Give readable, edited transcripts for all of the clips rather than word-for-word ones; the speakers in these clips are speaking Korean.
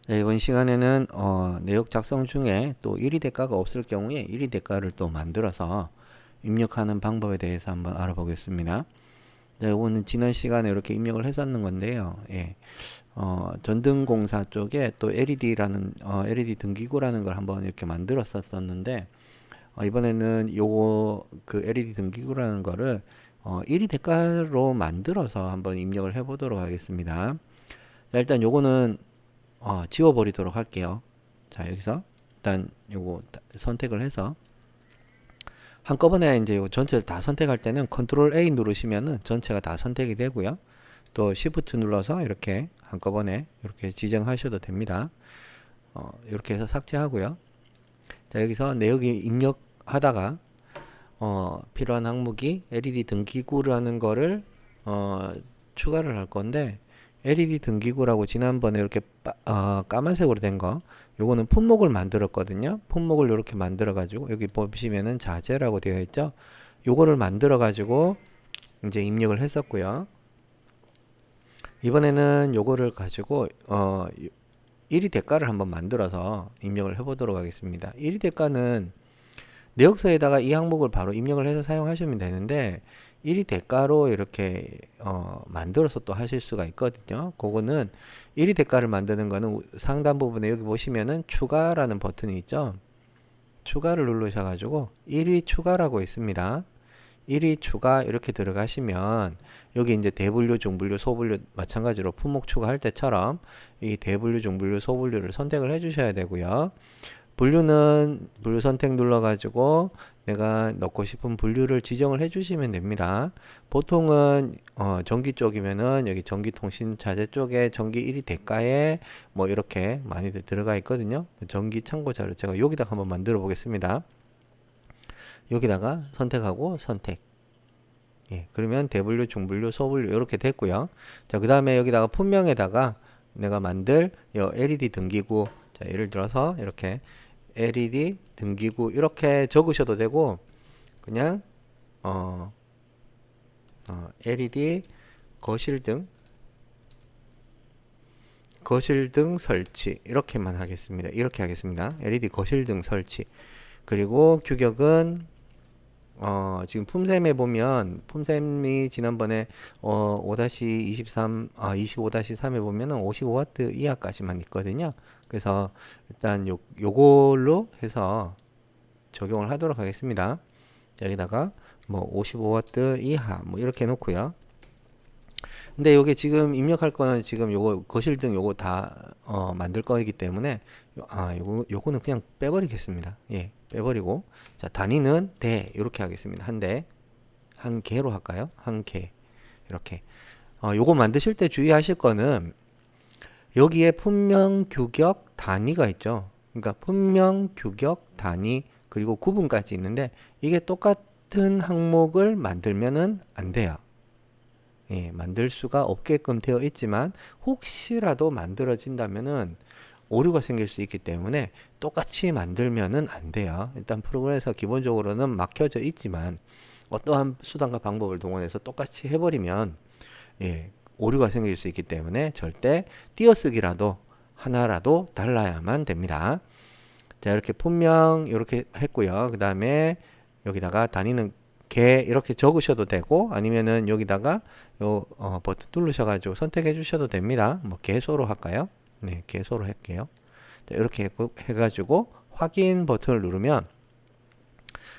네, 이번 시간에는 내역 작성 중에 또 1위 대가가 없을 경우에 1위 대가를 또 만들어서 입력하는 방법에 대해서 한번 알아보겠습니다. 네, 이거는 지난 시간에 이렇게 입력을 했었는 건데요. 예, 전등공사 쪽에 또 LED라는 LED 등기구라는 걸 한번 이렇게 만들었었는데 이번에는 요거 그 LED 등기구라는 거를 1위 대가로 만들어서 한번 입력을 해보도록 하겠습니다. 자, 일단 요거는 지워버리도록 할게요. 자, 여기서 일단 요거 선택을 해서 한꺼번에 이제 요 전체를 다 선택할 때는 컨트롤 A 누르시면은 전체가 다 선택이 되고요. 또 Shift 눌러서 이렇게 한꺼번에 이렇게 지정하셔도 됩니다. 이렇게 해서 삭제하고요. 자, 여기서 내역이 입력하다가 필요한 항목이 LED 등기구라는 거를 추가를 할 건데 LED 등기구라고 지난번에 이렇게 까만색으로 된 거 요거는 품목을 만들었거든요. 품목을 이렇게 만들어 가지고 여기 보시면은 자재라고 되어 있죠. 요거를 만들어 가지고 이제 입력을 했었고요. 이번에는 요거를 가지고 1위 대가를 한번 만들어서 입력을 해 보도록 하겠습니다. 1위 대가는 내역서에다가 이 항목을 바로 입력을 해서 사용하시면 되는데 1위 대가로 이렇게 만들어서 또 하실 수가 있거든요. 그거는 1위 대가를 만드는 거는 상단 부분에 여기 보시면은 추가라는 버튼이 있죠. 추가를 누르셔가지고 1위 추가라고 있습니다. 1위 추가 이렇게 들어가시면 여기 이제 대분류, 중분류, 소분류 마찬가지로 품목 추가할 때처럼 이 대분류, 중분류, 소분류를 선택을 해 주셔야 되고요. 분류는 분류 선택 눌러가지고 내가 넣고 싶은 분류를 지정을 해주시면 됩니다. 보통은 전기 쪽이면은 여기 전기통신 자재 쪽에 전기 1위 대가에 뭐 이렇게 많이들 들어가 있거든요. 전기 참고 자료 제가 여기다가 한번 만들어 보겠습니다. 여기다가 선택하고 선택. 예, 그러면 대분류, 중분류, 소분류 이렇게 됐고요. 자, 그 다음에 여기다가 품명에다가 내가 만들 LED 등기구, 자, 예를 들어서 이렇게 LED 등기구 이렇게 적으셔도 되고 그냥 LED 거실등 설치 이렇게만 하겠습니다. 이렇게 하겠습니다. LED 거실등 설치. 그리고 규격은 지금 품셈에 보면 품셈이 지난번에 5-23 25-3에 보면은 55W 이하까지만 있거든요. 그래서 일단 요걸로 해서 적용을 하도록 하겠습니다. 여기다가 뭐 55W 이하 뭐 이렇게 놓고요. 근데 요게 지금 입력할 거는 지금 요거 거실등 요거 다 만들 거이기 때문에 요거는 그냥 빼버리겠습니다. 예, 빼버리고 자 단위는 대 이렇게 하겠습니다. 한 개로 할까요? 한 개 이렇게 요거 만드실 때 주의하실 거는 여기에 품명 규격 단위가 있죠. 그러니까 품명 규격 단위 그리고 구분까지 있는데 이게 똑같은 항목을 만들면은 안 돼요. 예, 만들 수가 없게끔 되어 있지만 혹시라도 만들어진다면은 오류가 생길 수 있기 때문에 똑같이 만들면은 안 돼요. 일단 프로그램에서 기본적으로는 막혀져 있지만 어떠한 수단과 방법을 동원해서 똑같이 해버리면 예, 오류가 생길 수 있기 때문에 절대 띄어쓰기라도 하나라도 달라야만 됩니다. 자, 이렇게 품명 이렇게 했고요. 그 다음에 여기다가 단위는 개 이렇게 적으셔도 되고 아니면은 여기다가 요 버튼 누르셔가지고 선택해 주셔도 됩니다. 뭐 개소로 할까요? 네, 개소로 할게요. 자, 이렇게 해가지고 확인 버튼을 누르면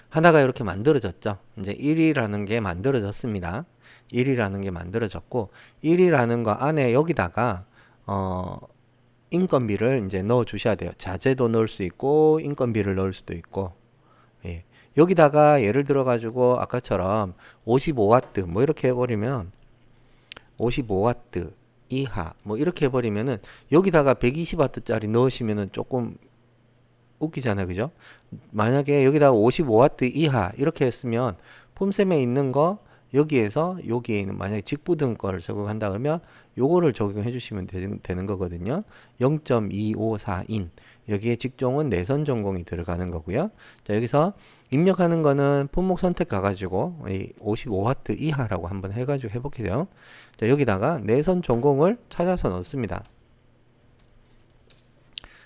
하나가 이렇게 만들어졌죠. 이제 1이라는 게 만들어졌습니다. 1이라는 게 만들어졌고 1이라는 거 안에 여기다가 인건비를 이제 넣어 주셔야 돼요. 자재도 넣을 수 있고 인건비를 넣을 수도 있고 예. 여기다가 예를 들어 가지고 아까처럼 55W 뭐 이렇게 해버리면 55W 이하 뭐 이렇게 해버리면은 여기다가 120W 짜리 넣으시면은 조금 웃기잖아요, 그죠? 만약에 여기다가 55W 이하 이렇게 했으면 폼셈에 있는 거 여기에서 여기에 있는 만약에 직부등 거를 적용한다 그러면 요거를 적용해 주시면 되는 거거든요. 0.254인 여기에 직종은 내선 전공이 들어가는 거고요. 자, 여기서 입력하는 거는 품목 선택 가가지고 이 55W 이하라고 한번 해가지고 해볼게요. 자, 여기다가 내선 전공을 찾아서 넣습니다.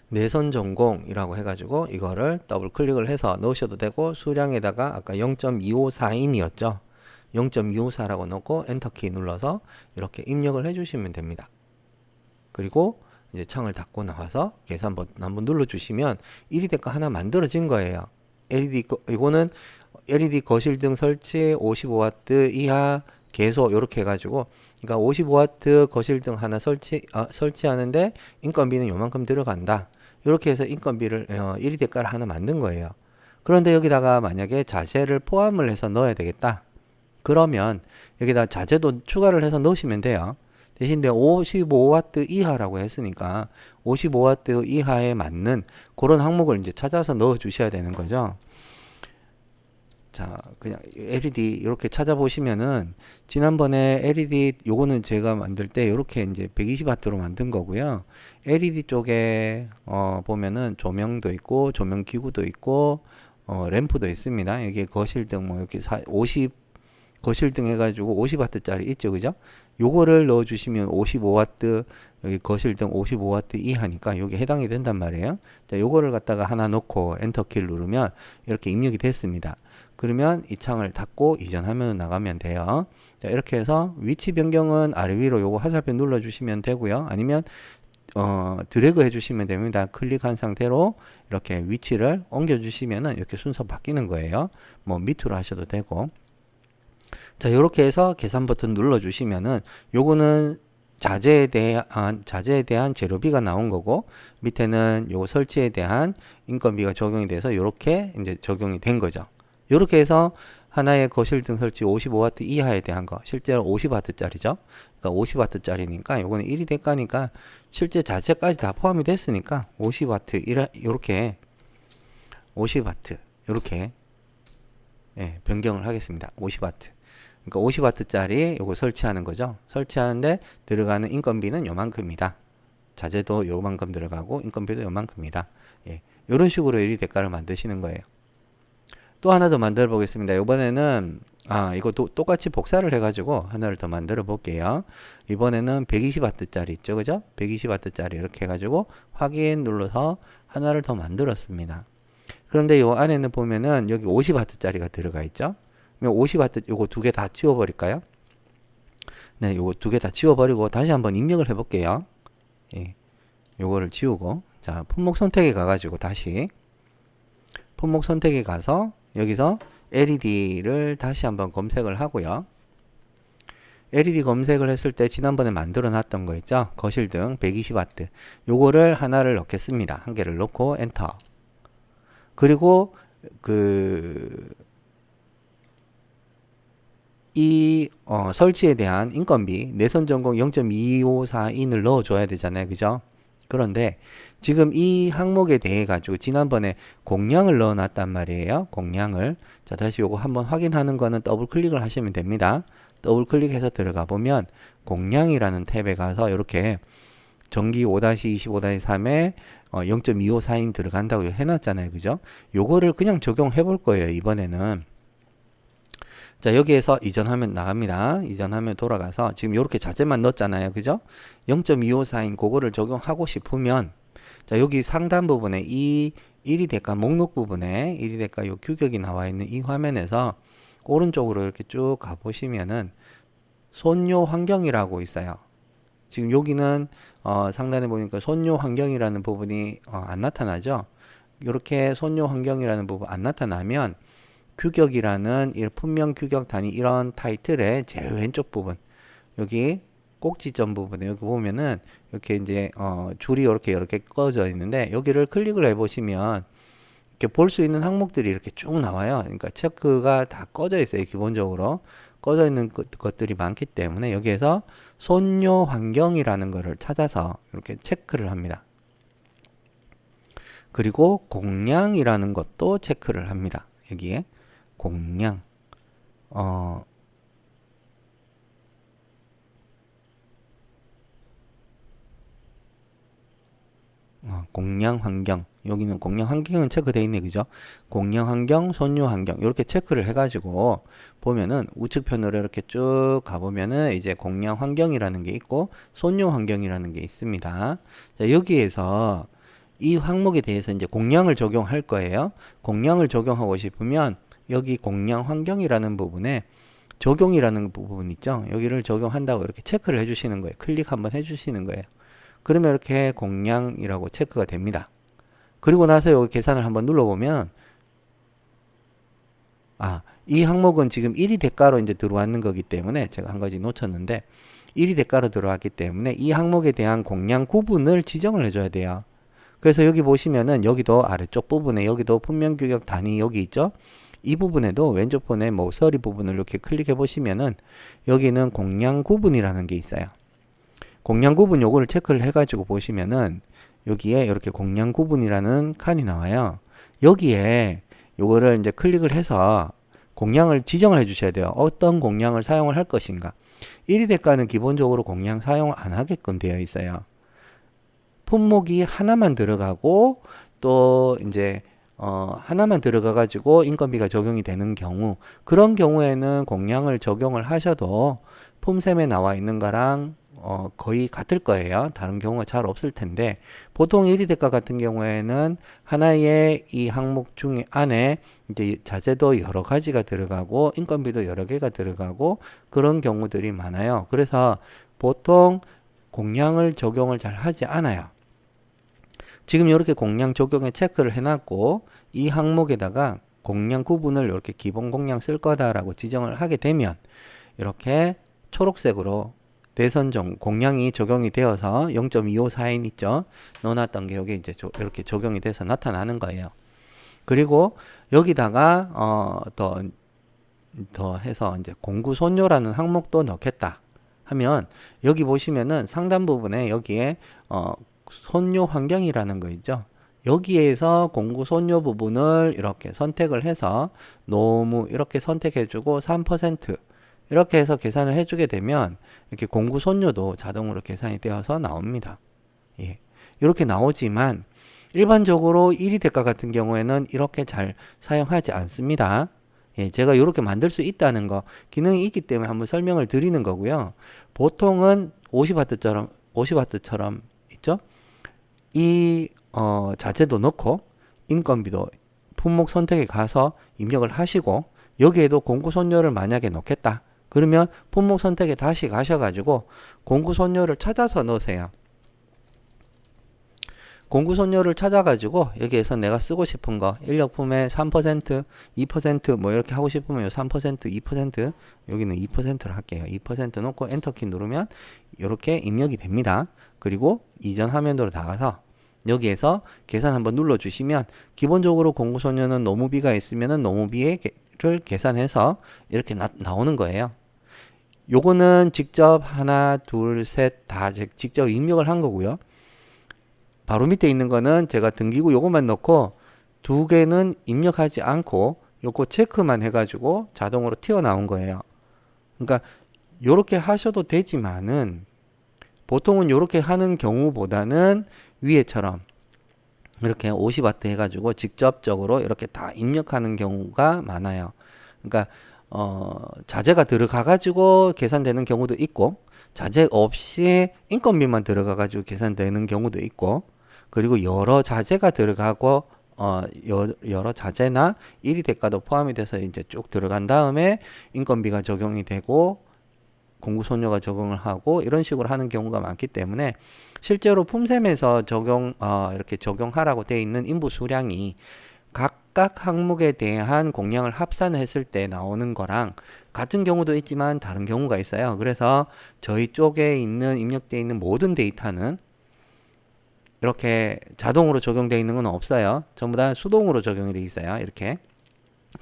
내선 전공이라고 해가지고 이거를 더블 클릭을 해서 넣으셔도 되고, 수량에다가 아까 0.2542이었죠. 0.254라고 넣고 엔터키 눌러서 이렇게 입력을 해주시면 됩니다. 그리고 이제 창을 닫고 나와서 계산 버튼 한번 눌러주시면 1위 대가 하나 만들어진 거예요. 이거는 LED 거실등 설치 55W 이하 계속 이렇게 해가지고, 그러니까 55W 거실등 하나 설치하는데 인건비는 요만큼 들어간다. 이렇게 해서 인건비를 1위 대가를 하나 만든 거예요. 그런데 여기다가 만약에 자재를 포함을 해서 넣어야 되겠다. 그러면 여기다 자재도 추가를 해서 넣으시면 돼요. 대신에 55W 이하라고 했으니까 55W 이하에 맞는 그런 항목을 이제 찾아서 넣어 주셔야 되는 거죠. 자, 그냥 LED 이렇게 찾아보시면은 지난번에 LED 요거는 제가 만들 때 이렇게 이제 120W로 만든 거고요. LED 쪽에 보면은 조명도 있고 조명 기구도 있고 램프도 있습니다. 여기 거실등 뭐 이렇게 50 거실등 해가지고 50W짜리 있죠, 그죠? 요거를 넣어주시면 55W, 여기 거실등 55W 이하니까 여기 해당이 된단 말이에요. 자, 요거를 갖다가 하나 넣고 엔터키를 누르면 이렇게 입력이 됐습니다. 그러면 이 창을 닫고 이전하면 나가면 돼요. 자, 이렇게 해서 위치 변경은 아래 위로 요거 화살표 눌러주시면 되고요. 아니면 드래그 해주시면 됩니다. 클릭한 상태로 이렇게 위치를 옮겨주시면은 이렇게 순서 바뀌는 거예요. 뭐 밑으로 하셔도 되고. 자, 이렇게 해서 계산 버튼 눌러주시면은 요거는 자재에 대한 재료비가 나온 거고, 밑에는 요 설치에 대한 인건비가 적용이 돼서 요렇게 이제 적용이 된 거죠. 요렇게 해서 하나의 거실등 설치 55W 이하에 대한 거, 실제로 50W짜리죠. 그러니까 50W짜리니까 요거는 1위 대가니까 실제 자재까지 다 포함이 됐으니까 50W 이렇게 50W 이렇게 변경을 하겠습니다. 50W. 그러니까 50W짜리 요거 설치하는 거죠. 설치하는데 들어가는 인건비는 요만큼이다. 자재도 요만큼 들어가고 인건비도 요만큼이다. 예. 요런 식으로 1위 대가를 만드시는 거예요. 또 하나 더 만들어 보겠습니다. 이번에는 이것도 똑같이 복사를 해가지고 하나를 더 만들어 볼게요. 이번에는 120W짜리 있죠, 그죠? 120W짜리 이렇게 해가지고 확인 눌러서 하나를 더 만들었습니다. 그런데 요 안에는 보면은 여기 50W짜리가 들어가 있죠. 50W 요거 두 개 다 지워버릴까요? 네, 요거 두 개 다 지워버리고 다시 한번 입력을 해볼게요. 예, 요거를 지우고, 자, 품목 선택에 가가지고 다시 품목 선택에 가서 여기서 LED를 다시 한번 검색을 하고요. LED 검색을 했을 때 지난번에 만들어 놨던 거 있죠? 거실등 120W. 요거를 하나를 넣겠습니다. 한 개를 넣고 엔터. 그리고 설치에 대한 인건비 내선 전공 0.2542를 넣어줘야 되잖아요, 그죠? 그런데 지금 이 항목에 대해 가지고 지난번에 공량을 넣어놨단 말이에요. 공량을. 자, 다시 요거 한번 확인하는 거는 더블 클릭을 하시면 됩니다. 더블 클릭해서 들어가 보면 공량이라는 탭에 가서 이렇게 전기 5-25-3에 0.254인 들어간다고 해놨잖아요, 그죠? 요거를 그냥 적용해 볼 거예요, 이번에는. 자, 여기에서 이전하면 나갑니다. 이전하면 돌아가서 지금 이렇게 자재만 넣었잖아요, 그죠? 0.254인 그거를 적용하고 싶으면, 자, 여기 상단 부분에 이 1위 대가 목록 부분에 1위 대가 요 규격이 나와 있는 이 화면에서 오른쪽으로 이렇게 쭉 가보시면은 손요 환경이라고 있어요. 지금 여기는 상단에 보니까 손요 환경이라는 부분이 안 나타나죠. 이렇게 손요 환경이라는 부분 안 나타나면 규격이라는 이 품명 규격 단위 이런 타이틀의 제일 왼쪽 부분, 여기 꼭지점 부분에 여기 보면은 이렇게 이제 줄이 이렇게 꺼져 있는데, 여기를 클릭을 해 보시면 이렇게 볼 수 있는 항목들이 이렇게 쭉 나와요. 그러니까 체크가 다 꺼져 있어요. 기본적으로 꺼져 있는 것들이 많기 때문에 여기에서 손요 환경이라는 것을 찾아서 이렇게 체크를 합니다. 그리고 공량이라는 것도 체크를 합니다. 여기에 공량, 공량 환경, 여기는 공량 환경은 체크되어 있네, 그죠? 공량 환경, 손요 환경, 이렇게 체크를 해가지고 보면은 우측편으로 이렇게 쭉 가보면은 이제 공량 환경이라는 게 있고 손요 환경이라는 게 있습니다. 자, 여기에서 이 항목에 대해서 이제 공량을 적용할 거예요. 공량을 적용하고 싶으면 여기 공량 환경이라는 부분에 적용이라는 부분 있죠. 여기를 적용한다고 이렇게 체크를 해주시는 거예요. 클릭 한번 해주시는 거예요. 그러면 이렇게 공량이라고 체크가 됩니다. 그리고 나서 여기 계산을 한번 눌러보면 이 항목은 지금 1이 대가로 이제 들어왔는 거기 때문에 제가 한 가지 놓쳤는데 1이 대가로 들어왔기 때문에 이 항목에 대한 공량 구분을 지정을 해줘야 돼요. 그래서 여기 보시면은 여기도 아래쪽 부분에 여기도 분명규격 단위 여기 있죠. 이 부분에도 왼쪽 번에 모서리 부분을 이렇게 클릭해 보시면은 여기는 공량 구분이라는 게 있어요. 공량 구분 요거를 체크를 해가지고 보시면은 여기에 이렇게 공량 구분이라는 칸이 나와요. 여기에 요거를 이제 클릭을 해서 공량을 지정을 해 주셔야 돼요. 어떤 공량을 사용을 할 것인가. 1위 대가는 기본적으로 공량 사용을 안 하게끔 되어 있어요. 품목이 하나만 들어가고 또 이제 하나만 들어가 가지고 인건비가 적용이 되는 경우, 그런 경우에는 공량을 적용을 하셔도 품셈에 나와 있는 거랑 거의 같을 거예요. 다른 경우가 잘 없을 텐데, 보통 1위 대가 같은 경우에는 하나의 이 항목 중에 안에 이제 자재도 여러 가지가 들어가고 인건비도 여러 개가 들어가고 그런 경우들이 많아요. 그래서 보통 공량을 적용을 잘 하지 않아요. 지금 이렇게 공량 적용에 체크를 해놨고 이 항목에다가 공량 구분을 이렇게 기본 공량 쓸 거다라고 지정을 하게 되면 이렇게 초록색으로 대선 공량이 적용이 되어서 0.254인 있죠. 넣어놨던 게 여기 이제 이렇게 적용이 돼서 나타나는 거예요. 그리고 여기다가 더 해서 이제 공구손료라는 항목도 넣겠다 하면 여기 보시면은 상단 부분에 여기에 손료 환경이라는 거 있죠. 여기에서 공구 손료 부분을 이렇게 선택을 해서 너무 이렇게 선택해주고 3% 이렇게 해서 계산을 해주게 되면 이렇게 공구 손료도 자동으로 계산이 되어서 나옵니다. 예. 이렇게 나오지만 일반적으로 1위 대가 같은 경우에는 이렇게 잘 사용하지 않습니다. 예, 제가 이렇게 만들 수 있다는 거, 기능이 있기 때문에 한번 설명을 드리는 거고요. 보통은 50W처럼 있죠? 이 자재도 넣고 인건비도 품목 선택에 가서 입력을 하시고 여기에도 공구손료를 만약에 넣겠다. 그러면 품목 선택에 다시 가셔가지고 공구손료를 찾아서 넣으세요. 공구손료를 찾아가지고 여기에서 내가 쓰고 싶은 거 인력품의 3%, 2%뭐 이렇게 하고 싶으면 3%, 2% 여기는 2%로 할게요. 2% 놓고 엔터키 누르면 이렇게 입력이 됩니다. 그리고 이전 화면으로 나가서 여기에서 계산 한번 눌러주시면 기본적으로 공구손료는 노무비가 있으면 노무비를 계산해서 이렇게 나오는 거예요. 요거는 직접 하나, 둘, 셋 다 직접 입력을 한 거고요. 바로 밑에 있는 거는 제가 등기구 요것만 넣고 두 개는 입력하지 않고 요거 체크만 해가지고 자동으로 튀어나온 거예요. 그러니까 요렇게 하셔도 되지만은 보통은 요렇게 하는 경우보다는 위에처럼 이렇게 50W 해가지고 직접적으로 이렇게 다 입력하는 경우가 많아요. 그러니까 자재가 들어가 가지고 계산되는 경우도 있고 자재 없이 인건비만 들어가 가지고 계산되는 경우도 있고 그리고 여러 자재가 들어가고 여러 자재나 1위 대가도 포함이 돼서 이제 쭉 들어간 다음에 인건비가 적용이 되고 공구손료가 적용을 하고 이런 식으로 하는 경우가 많기 때문에 실제로 품셈에서 이렇게 적용하라고 되어 있는 인부 수량이 각각 항목에 대한 공량을 합산했을 때 나오는 거랑 같은 경우도 있지만 다른 경우가 있어요. 그래서 저희 쪽에 입력되어 있는 모든 데이터는 이렇게 자동으로 적용되어 있는 건 없어요. 전부 다 수동으로 적용이 되어 있어요. 이렇게.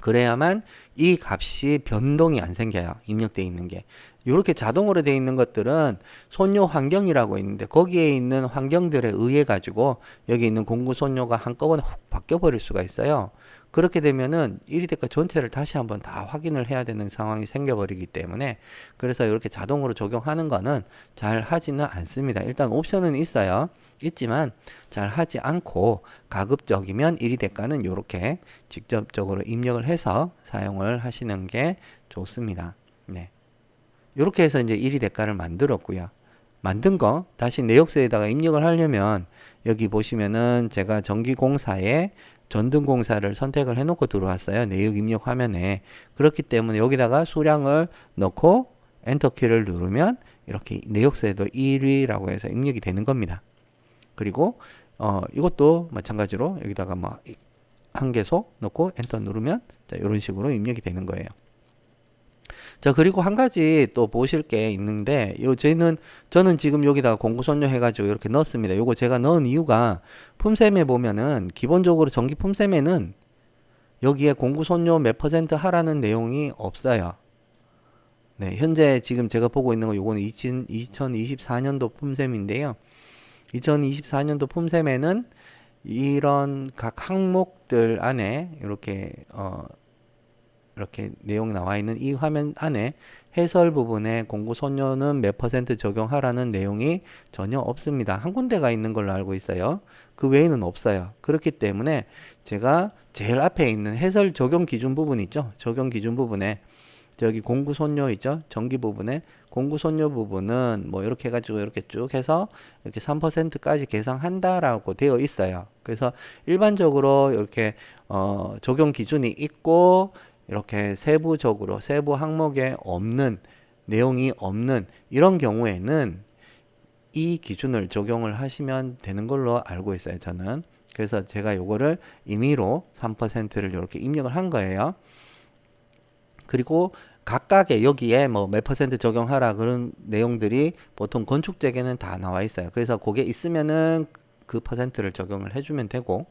그래야만 이 값이 변동이 안 생겨요. 입력되어 있는 게. 이렇게 자동으로 되어 있는 것들은 손료 환경이라고 있는데 거기에 있는 환경들에 의해 가지고 여기 있는 공구 손료가 한꺼번에 훅 바뀌어 버릴 수가 있어요. 그렇게 되면은 1위 대가 전체를 다시 한번 다 확인을 해야 되는 상황이 생겨 버리기 때문에 그래서 이렇게 자동으로 적용하는 거는 잘 하지는 않습니다. 일단 옵션은 있어요. 있지만 잘 하지 않고 가급적이면 1위 대가는 이렇게 직접적으로 입력을 해서 사용을 하시는 게 좋습니다. 네. 이렇게 해서 이제 1위 대가를 만들었고요. 만든 거 다시 내역서에다가 입력을 하려면 여기 보시면은 제가 전기공사에 전등공사를 선택을 해놓고 들어왔어요. 내역 입력 화면에. 그렇기 때문에 여기다가 수량을 넣고 엔터키를 누르면 이렇게 내역서에도 1위라고 해서 입력이 되는 겁니다. 그리고 이것도 마찬가지로 여기다가 뭐 한계소 넣고 엔터 누르면 자, 이런 식으로 입력이 되는 거예요. 자, 그리고 한 가지 또 보실 게 있는데, 저는 지금 여기다가 공구선료 해가지고 이렇게 넣었습니다. 요거 제가 넣은 이유가 품셈에 보면은, 기본적으로 전기 품셈에는 여기에 공구선료 몇 퍼센트 하라는 내용이 없어요. 네, 현재 지금 제가 보고 있는 거 요거는 2024년도 품셈인데요. 2024년도 품셈에는 이런 각 항목들 안에 이렇게 내용이 나와 있는 이 화면 안에 해설 부분에 공구선료는 몇 퍼센트 적용하라는 내용이 전혀 없습니다. 한 군데가 있는 걸로 알고 있어요. 그 외에는 없어요. 그렇기 때문에 제가 제일 앞에 있는 해설 적용 기준 부분 있죠. 적용 기준 부분에 저기 공구선료 있죠. 전기 부분에 공구선료 부분은 뭐 이렇게 해가지고 이렇게 쭉 해서 이렇게 3%까지 계산한다라고 되어 있어요. 그래서 일반적으로 이렇게 적용 기준이 있고 이렇게 세부적으로 세부 항목에 없는 내용이 없는 이런 경우에는 이 기준을 적용을 하시면 되는 걸로 알고 있어요. 저는. 그래서 제가 요거를 임의로 3%를 이렇게 입력을 한 거예요. 그리고 각각의 여기에 뭐 몇 퍼센트 적용하라 그런 내용들이 보통 건축재계는 다 나와 있어요. 그래서 그게 있으면은 그 퍼센트를 적용을 해주면 되고,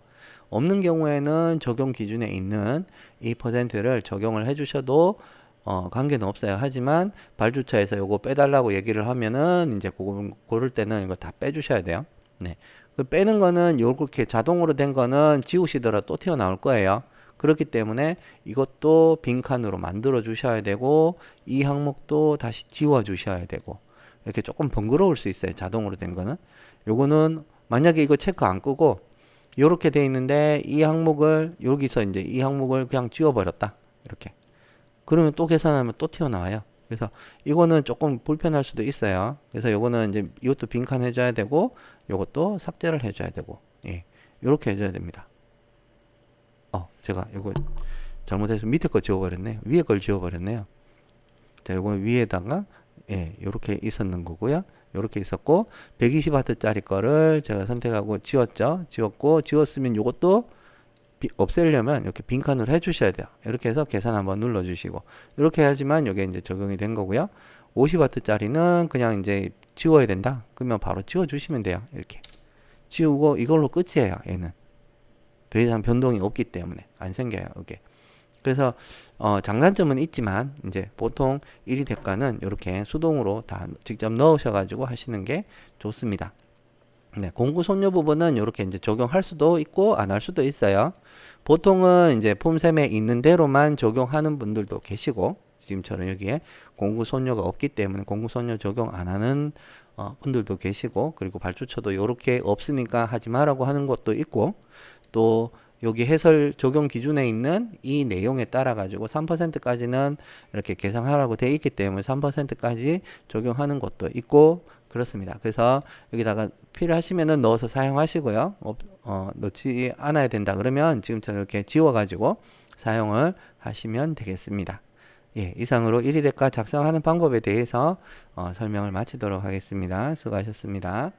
없는 경우에는 적용 기준에 있는 이 퍼센트를 적용을 해주셔도 관계는 없어요. 하지만 발주처에서 요거 빼달라고 얘기를 하면은 이제 고를 때는 이거 다 빼주셔야 돼요. 네. 그 빼는 거는 요렇게 자동으로 된 거는 지우시더라 또 튀어나올 거예요. 그렇기 때문에 이것도 빈칸으로 만들어 주셔야 되고 이 항목도 다시 지워 주셔야 되고 이렇게 조금 번거로울 수 있어요. 자동으로 된 거는. 요거는 만약에 이거 체크 안 끄고 이렇게 돼 있는데 이 항목을 여기서 이제 이 항목을 그냥 지워버렸다 이렇게 그러면 또 계산하면 또 튀어나와요. 그래서 이거는 조금 불편할 수도 있어요. 그래서 요거는 이제 이것도 빈칸 해줘야 되고 요것도 삭제를 해줘야 되고 예 이렇게 해줘야 됩니다. 제가 이거 잘못해서 밑에 거 지워버렸네요. 위에 걸 지워버렸네요. 자, 요거 위에다가 예, 요렇게 있었는 거고요. 요렇게 있었고 120W 짜리 거를 제가 선택하고 지웠죠. 지웠으면 요것도 없애려면 이렇게 빈칸으로 해주셔야 돼요. 이렇게 해서 계산 한번 눌러주시고 이렇게 해야지만 이게 이제 적용이 된 거고요. 50W 짜리는 그냥 이제 지워야 된다. 그러면 바로 지워주시면 돼요. 이렇게 지우고 이걸로 끝이에요. 얘는 더 이상 변동이 없기 때문에 안 생겨요. 이게. 그래서 장단점은 있지만 이제 보통 1위 대가는 이렇게 수동으로 다 직접 넣으셔가지고 하시는 게 좋습니다. 네, 공구 손료 부분은 이렇게 이제 적용할 수도 있고 안 할 수도 있어요. 보통은 이제 폼셈에 있는 대로만 적용하는 분들도 계시고 지금처럼 여기에 공구 손료가 없기 때문에 공구 손료 적용 안 하는 분들도 계시고 그리고 발주처도 이렇게 없으니까 하지 말라고 하는 것도 있고 또 여기 해설 적용 기준에 있는 이 내용에 따라 가지고 3%까지는 이렇게 계산하라고 되어 있기 때문에 3%까지 적용하는 것도 있고 그렇습니다. 그래서 여기다가 필요하시면은 넣어서 사용하시고요. 넣지 않아야 된다 그러면 지금처럼 이렇게 지워 가지고 사용을 하시면 되겠습니다. 예, 이상으로 1위 대가 작성하는 방법에 대해서 설명을 마치도록 하겠습니다. 수고하셨습니다.